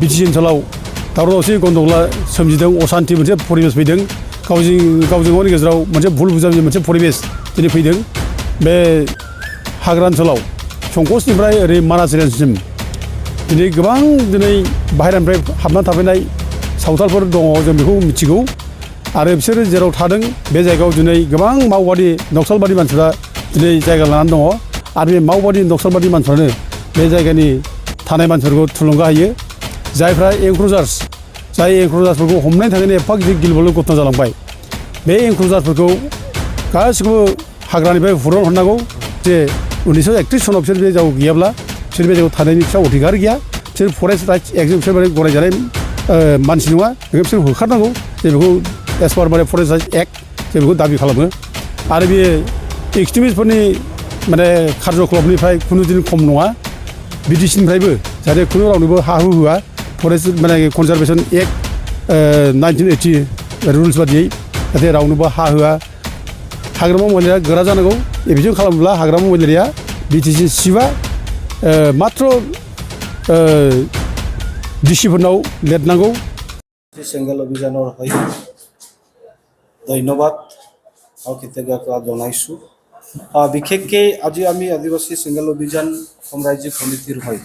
BTC ओनसोलाव दावराव दावसि गन्दगोला सोमजिदों असान्थि मोनसे परिबेस फैदों गावजों गावनि गेजेराव मोनसे भुल बुजाबुजि मोनसे परिबेस दिनै फैदों बे हाग्रा ओनसोलाव संकसनिफ्राय ओरै मानास रेन्जसिम दिनै गोबां दिनै बाहेरानिफ्राय हाबनानै थाफैनाय सावथालफोर दङ जों बेखौ मिथिगौ आरो बिसोरो जेराव थादों बे जायगायाव दिनै गोबां मावबादि नक्सालबादि मानसिफ्रा दिनै जायगा लानानै दङ आरो बे मावबादि नक्सालबादि मानसिफ्रानो बे जायगानि थानाय मानसिफोरखौ थुलुंगा होयो जायफ्रा एंक्रोजार्स जाय एंक्रोजार्सफोरखौ हमनायनि थाखायनो एफा गिदिर गिलुबालु घटना जालांबाय बे एंक्रोजार्सफोरखौ गासिखौबो हाग्रानिफ्राय हुरन हरनांगौ जे 1931 सनाव बिसोर बे जायगायाव गैयाब्ला बिसोर बे जायगायाव थानायनि फिसा अधिकार गैया बिसोर फरेस्ट राइट्स एक्टजों बिसोर गनायजानाय मानसि नङा बेखौ बिसोर होखारनांगौ जे बेखौ एस पार माने फरेस्ट राइट्स एक्ट जों बेखौ दाबि खालामो आरो बे एक्सट्रिमिस्टफोरनि माने कार्यकलापनिफ्राय खुनु दिन खम नङा बिटिसिनिफ्रायबो जाहाथे खुनु रावनोबो हा हु होआ फरेस्ट माने कनजारभेसन एक्ट 1980 रुल्स बादियै जाहाथे रावनोबो हा होआ हाग्रामा महिलाया गोरा जानांगौ बिदिनो खालामोब्ला हाग्रामा महिलाया बिटिसि सिबा मात्र डिसिफोरनाव लिरनांगौ চেঙ্গেল অভিযানৰ হৈ ধন্যবাদ আৰু কৃতজ্ঞতা জনাইছোঁ বিশেষকৈ আজি আমি আদিবাসী চেঙ্গেল অভিযান অসম ৰাজ্যিক সমিতিৰ হৈ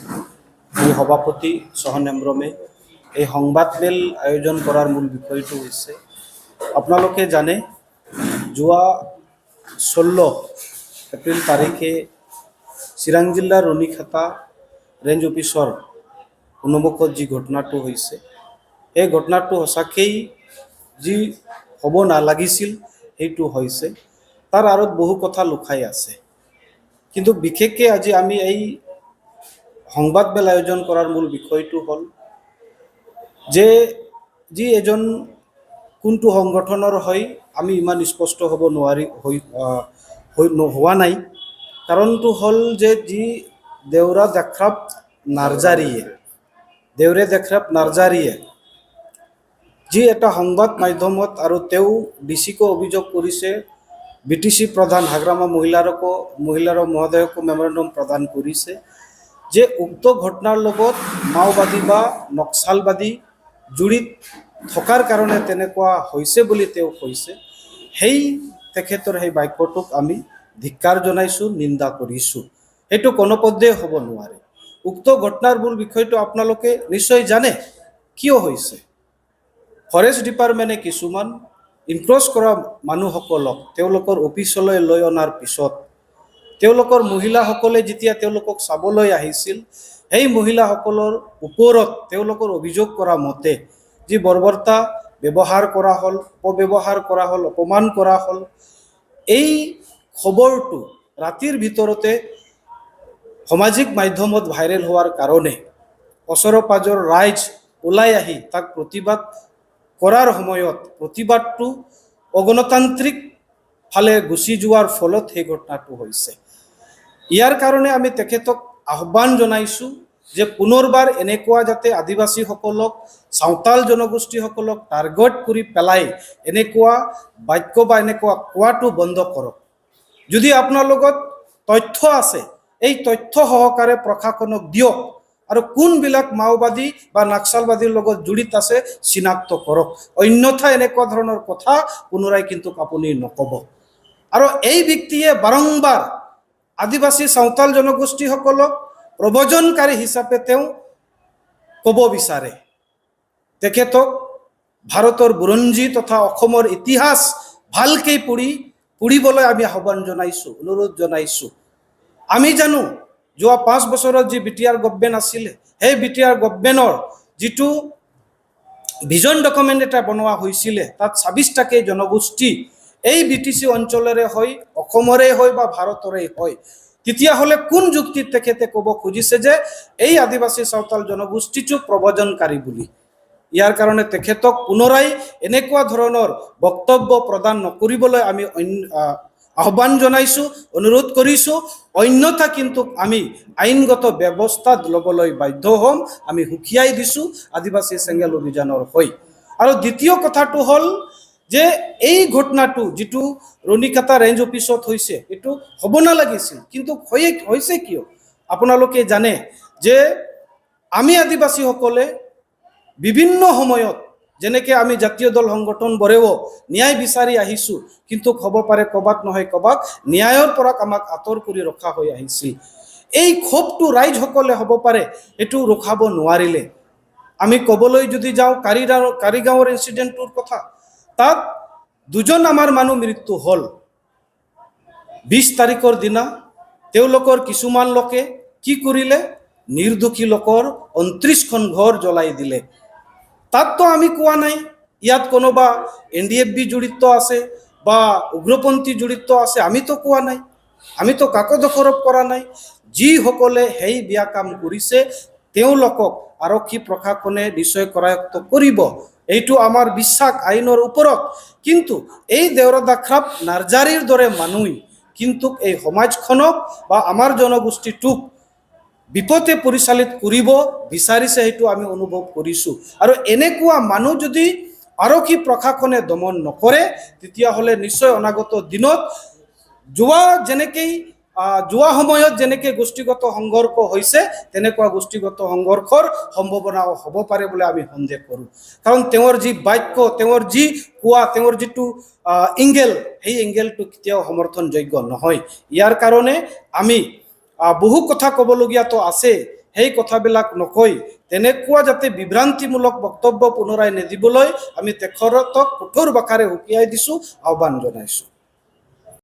এই সভাপতি চহন হেমব্ৰমে এই সংবাদমেল আয়োজন কৰাৰ মূল বিষয়টো হৈছে আপোনালোকে জানে যোৱা 16 এপ্ৰিল তাৰিখে চিৰাং জিলাৰ ৰণিখাতা ৰেঞ্জ অফিচৰ সন্মুখত যি ঘটনাটো হৈছে এই ঘটনাটো সঁচাকেই যি হ'ব নালাগিছিল সেইটো হৈছে তাৰ আঁৰত বহু কথা লুকাই আছে কিন্তু বিশেষকৈ আজি আমি এই সংবাদমেল আয়োজন কৰাৰ মূল বিষয়টো হ'ল যে যি এজন কোনটো সংগঠনৰ হয় আমি ইমান স্পষ্ট হ'ব নোৱাৰি হোৱা নাই কাৰণটো হ'ল যে যি দেউৰে দেখ্ৰাপ নাৰ্জাৰীয়ে যি এটা সংবাদ মাধ্যমত আৰু তেওঁ ডিচিকো অভিযোগ কৰিছে বিটিসি প্ৰধান হাগ্ৰামা মহিলাৰ মহোদয়কো মেমৰেণ্ডম প্ৰদান কৰিছে যে উক্ত ঘটনাৰ লগত মাওবাদী বা নক্সালবাদী জড়িত থকাৰ কাৰণে তেনেকুৱা হৈছে বুলি তেওঁ কৈছে সেই তেখেতৰ সেই বাক্যটোক আমি ধিক্কাৰ জনাইছোঁ নিন্দা কৰিছোঁ এইটো কোনোপধ্যে হ'ব নোৱাৰে উক্ত ঘটনাৰ মূল বিষয়টো আপোনালোকে নিশ্চয় জানে কিয় হৈছে ফৰেষ্ট ডিপাৰ্টমেণ্টে কিছুমান ইনক্ৰ'চ কৰা মানুহসকলক তেওঁলোকৰ অফিচলৈ লৈ অনাৰ পিছত তেওঁলোকৰ মহিলাসকলে যেতিয়া তেওঁলোকক চাবলৈ আহিছিল সেই মহিলাসকলৰ ওপৰত তেওঁলোকৰ অভিযোগ কৰা মতে যি বৰ্বৰতা ব্যৱহাৰ কৰা হ'ল অপব্যৱহাৰ কৰা হ'ল অপমান কৰা হ'ল এই খবৰটো ৰাতিৰ ভিতৰতে সামাজিক মাধ্যমত ভাইৰেল হোৱাৰ কাৰণে ওচৰ পাজৰ ৰাইজ ওলাই আহি তাক প্ৰতিবাদ কৰাৰ সময়ত প্ৰতিবাদটো অগণতান্ত্ৰিক ফালে গুচি যোৱাৰ ফলত সেই ঘটনাটো হৈছে ইয়াৰ কাৰণে আমি তেখেতক আহ্বান জনাইছোঁ যে পুনৰবাৰ এনেকুৱা যাতে আদিবাসীসকলক সাঁওতাল জনগোষ্ঠীসকলক টাৰ্গেট কৰি পেলাই এনেকুৱা বাক্য বা এনেকুৱা কোৱাটো বন্ধ কৰক যদি আপোনাৰ লগত তথ্য আছে এই তথ্য সহকাৰে প্ৰশাসনক দিয়ক আৰু কোনবিলাক মাওবাদী বা নক্সালবাদীৰ লগত জড়িত আছে চিনাক্ত কৰক অন্যথা এনেকুৱা ধৰণৰ কথা পুনৰাই কিন্তু আপুনি নকব আৰু এই ব্যক্তিয়ে বাৰংবাৰ আদিবাসী সাঁওতাল জনগোষ্ঠীসকলক প্ৰবজনকাৰী হিচাপে তেওঁ ক'ব বিচাৰে তেখেতক ভাৰতৰ বুৰঞ্জী তথা অসমৰ ইতিহাস ভালকৈ পঢ়িবলৈ আমি আহ্বান জনাইছোঁ অনুৰোধ জনাইছোঁ আমি জানো যোৱা 5 বছৰত যি বিটিআৰ গভৰ্ণমেণ্ট আছিলে সেই বিটিআৰ গভৰ্ণমেণ্টৰ যিটো ভিজন ডকুমেণ্ট এটা বনোৱা হৈছিলে তাত 26টাকৈ জনগোষ্ঠী এই বিটিসি অঞ্চলৰে হয় অসমৰে হয় বা ভাৰতৰে হয় তেতিয়াহ'লে কোন যুক্তিত তেখেতে ক'ব খুজিছে যে এই আদিবাসী সাঁওতাল জনগোষ্ঠীটো প্ৰবজনকাৰী বুলি ইয়াৰ কাৰণে তেখেতক পুনৰাই এনেকুৱা ধৰণৰ বক্তব্য প্ৰদান নকৰিবলৈ আমি আহ্বান জনাইছোঁ অনুৰোধ কৰিছোঁ অন্যথা কিন্তু আমি আইনগত ব্যৱস্থা ল'বলৈ বাধ্য হ'ম আমি হুকিয়াই দিছোঁ আদিবাসী চেঙ্গেল অভিযানৰ হৈ আৰু দ্বিতীয় কথাটো হ'ল যে এই ঘটনাটো যেটো ৰণিখাতা ৰেঞ্জ অফিচত হৈছে এটো হ'ব নালাগিছিল কিন্তু হৈছে কিয় আপোনালোকে জানে যে আমি আদিবাসীসকলে বিভিন্ন সময়ত যেনেকৈ আমি জাতীয় দল সংগঠনবোৰেও ন্যায় বিচাৰি আহিছোঁ, কিন্তু হ'ব পাৰে ক'ৰবাত নহয় ক'ৰবাত ন্যায়ৰ পৰা আমাক আঁতৰ কৰি ৰখা হৈ আহিছিল। এই ক্ষোভটো ৰাইজসকলে হ'ব পাৰে এইটো ৰখাব নোৱাৰিলে। আমি ক'বলৈ যদি যাওঁ কাৰিগাঁৱৰ ইনচিডেণ্টটোৰ কথা, তাত দুজন আমাৰ মানুহ মৃত্যু হ'ল। 20 তাৰিখৰ দিনা তেওঁলোকৰ কিছুমান লোকে কি কৰিলে, নিৰ্দোষী লোকৰ 29খন ঘৰ জ্বলাই দিলে। তাততো আমি কোৱা নাই ইয়াত কোনোবা NDFB জড়িত আছে বা উগ্ৰপন্থী জড়িত আছে, আমিতো কোৱা নাই, আমিতো কাকো দোষাৰোপ কৰা নাই। যিসকলে সেই বেয়া কাম কৰিছে তেওঁলোকক আৰক্ষী প্ৰশাসনে নিশ্চয় কৰায়ত্ব কৰিব, এইটো আমাৰ বিশ্বাস আইনৰ ওপৰত। কিন্তু এই দেওৰাদা খাপ নাৰ্জাৰীৰ দৰে মানুহ কিন্তু এই সমাজখনক বা আমাৰ জনগোষ্ঠীটোক বিপথে পৰিচালিত কৰিব বিচাৰিছে, সেইটো আমি অনুভৱ কৰিছোঁ। আৰু এনেকুৱা মানুহ যদি আৰক্ষী প্ৰশাসনে দমন নকৰে তেতিয়াহ'লে নিশ্চয় অনাগত দিনত যোৱা সময়ত যেনেকৈ গোষ্ঠীগত সংঘৰ্ষ হৈছে তেনেকুৱা গোষ্ঠীগত সংঘৰ্ষৰ সম্ভাৱনাও হ'ব পাৰে বুলি আমি সন্দেহ কৰোঁ। কাৰণ তেওঁৰ যি বাক্য, তেওঁৰ যি কোৱা, তেওঁৰ যিটো এংগেল, সেই এংগেলটো কেতিয়াও সমৰ্থনযোগ্য নহয়। ইয়াৰ কাৰণে আমি বহু কথা ক'বলগীয়াতো আছে, সেই কথাবিলাক নকৈ তেনেকুৱা যাতে বিভ্ৰান্তিমূলক বক্তব্য পুনৰাই নিদিবলৈ আমি তেখেতক কঠোৰ ভাষাৰে সকীয়াই দিছোঁ, আহ্বান জনাইছোঁ।